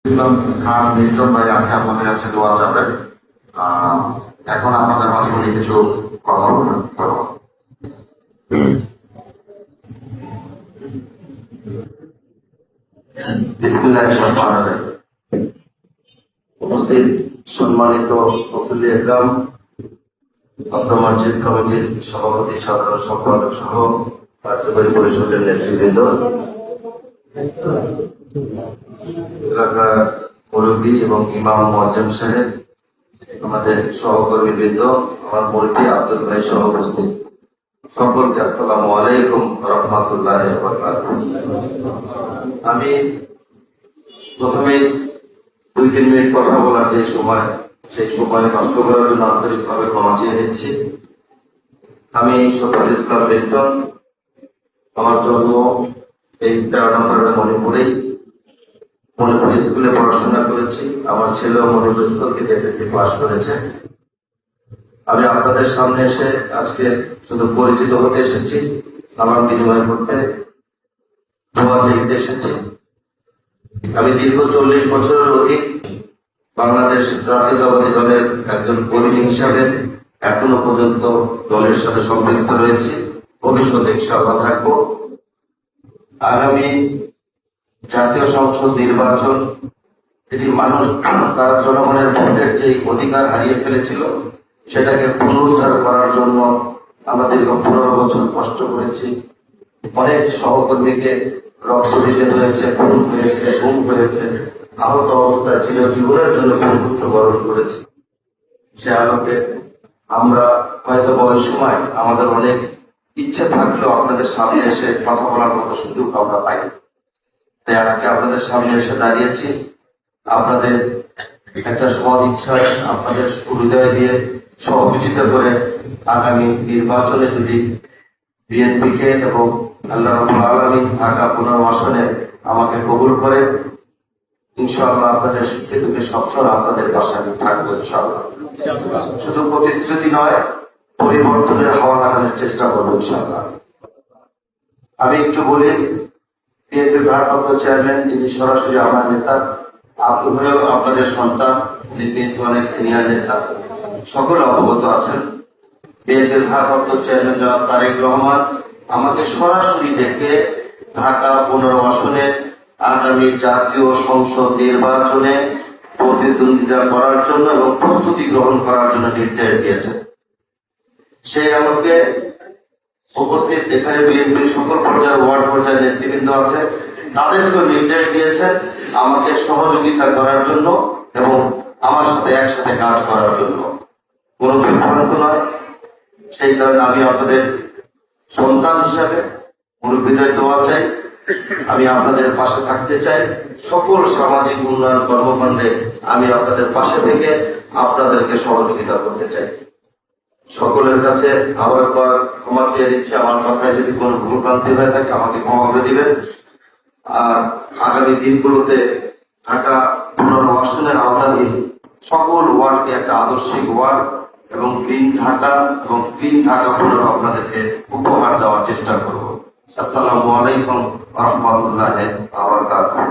ইসলাম খান নির্জন ভাই আজকে আপনাদের কাছে দোয়া চাবেন। এখন আপনাদের মাঝে উনি কিছু কথা বলবেন। বিসমিল্লাহির রহমানির রহিম। উপস্থিত সম্মানিত মুফতি একরাম, অত্র মসজিদ কমিটির সভাপতি, সাধারণ সম্পাদক সহ কার্যকরী পরিষদের নেতৃবৃন্দ, এলাকার মুরব্বী এবং ইমাম মুয়াজ্জিন সাহেব, আমাদের সহকর্মীবৃন্দ, আমার মুরব্বী আব্দুল ভাই সহ উপস্থিত সকলকে আসসালামু আলাইকুম রাহমাতুল্লাহি ওয়া বারাকাতুহু। আমি প্রথমে 2-3 মিনিট কথা বলার যে সময়, সেই সময় নষ্ট করার জন্য আন্তরিকভাবে ক্ষমা চেয়ে নিচ্ছি। আমি শফিউল ইসলাম লিটন। আমার জন্ম এই 13 নম্বরের মণিপুরেই। মণিপুর স্কুলে পড়াশোনা করেছি। আমার ছেলেও মণিপুর স্কুল থেকে এসএসসি পাস করেছে। আমি আপনাদের সামনে এসে আজকে শুধু পরিচিত হতে এসেছি, সালাম বিনিময় করতে, দোয়া চাইতে এসেছি। আমি দীর্ঘ 40 বছরের অধিক বাংলাদেশ জাতীয়তাবাদী দলের একজন কর্মী হিসাবে এখনো পর্যন্ত দলের সাথে সম্পৃক্ত রয়েছি। ভবিষ্যতে ইনশাআল্লাহ থাকবো। আগামী জাতীয় সংসদ নির্বাচন, এটি মানুষ তার জনগণের ভোটের যে অধিকার হারিয়ে ফেলেছিল, সেটাকে পুনরুদ্ধার করার জন্য আমরা দীর্ঘ 15 বছর কষ্ট করেছি। অনেক সহকর্মীকে রক্ত দিতে হয়েছে, খুন হয়েছে, গুম হয়েছে, আহত অবস্থায় ছিল, জীবনের জন্য বন্ধুত্ব বরণ করেছি। সে আলোকে আমরা হয়তো বয়স সময় আমাদের অনেক ইচ্ছে থাকলেও আপনাদের সামনে এসে কথা বলার মতো সুযোগ আমরা পাই। তাই আজকে আপনাদের সামনে এসে দাঁড়িয়েছি, আপনাদের একটা সৎ ইচ্ছায়, আপনাদের হৃদয় দিয়ে সহযোগিতা করে আগামী নির্বাচনে যদি বিএনপিকে এবং আল্লাহ রাব্বুল আলামিন ঢাকা 15 আসনে আমাকে কবুল করে, ইনশাআল্লাহ আপনাদের সুখে দুঃখে সবসময় আপনাদের পাশে আমি থাকবো ইনশাআল্লাহ। শুধু প্রতিশ্রুতি নয়, পরিবর্তনের হাওয়া লাগানোর চেষ্টা করবো ইনশাআল্লাহ। আমি একটু বলি, বিএনপির ভারপ্রাপ্ত চেয়ারম্যান, যিনি সরাসরি আমার নেতা, আপনি হয়েও আপনাদের সন্তান, তিনি বিএনপি অনেক সিনিয়র নেতা, সকলে অবগত আছেন। বিএনপির ভারপ্রাপ্ত চেয়ারম্যান জনাব তারেক রহমান আমাকে সরাসরি ডেকে ঢাকা 15 আসনে আগামী জাতীয় সংসদ নির্বাচনে প্রতিদ্বন্দ্বিতা করার জন্য এবং প্রস্তুতি গ্রহণ করার জন্য নির্দেশ দিয়েছেন। সেই আলোকে উপস্থিত এখানে বিএনপির সকল পর্যায়ের ওয়ার্ড পর্যায়ের নেতৃবৃন্দ আছে, তাদেরকে নির্দেশ দিয়েছেন আমাকে সহযোগিতা করার জন্য এবং আমার সাথে একসাথে কাজ করার জন্য। কোন বিভ্রান্ত নয়। সেই কারণে আমি আপনাদের সন্তান হিসাবে মুরব্বীদের দোয়া চাই, আমি আপনাদের পাশে থাকতে চাই। সকল সামাজিক উন্নয়ন কর্মকাণ্ডে আমি আপনাদের পাশে থেকে আপনাদেরকে সহযোগিতা করতে চাই। সকলের কাছে আবার একবার ক্ষমা চেয়ে দিচ্ছি, আমার কথায় যদি কোনো ভুল ভ্রান্তি হয়ে থাকে আমাকে ক্ষমা করে দিবেন। আর আগামী দিনগুলোতে ঢাকা 15 আসনের আওতাধীন সকল ওয়ার্ডকে একটা আদর্শিক ওয়ার্ড এবং গ্রিন ঢাকা 15 আপনাদেরকে উপহার দেওয়ার চেষ্টা করব। আসসালামু আলাইকুম ওয়া রাহমাতুল্লাহি ওয়া বারাকাতুহু।